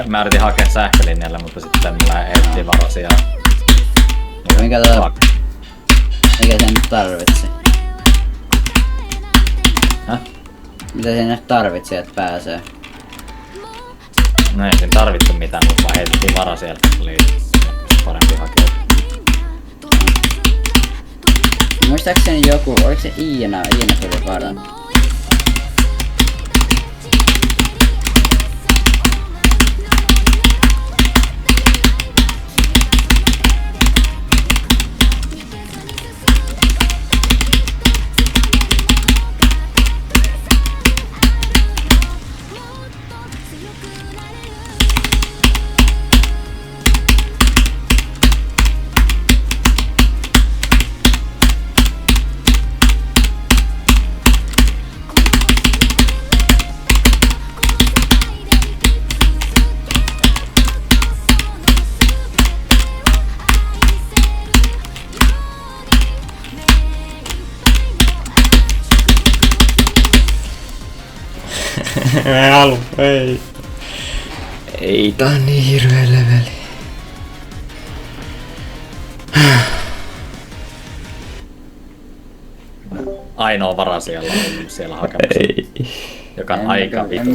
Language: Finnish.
Mä yritin hakea sähkölinjalle, mutta sitten mulla heitettiin varosia. Mikä sen nyt tarvitsi? Häh? Mitä sen nyt tarvitsi, että pääsee? No ei siinä tarvittu mitään, mutta vaan heitettiin varo sieltä, oli parempi hakea. Muistaakseni joku, oliko se Iina tuli varan? Ei halu, ei. Ei tää on niin hirveä leveli. Ainoa vara siellä on ollut siellä hakemassa. Ei. Joka on aika vitu.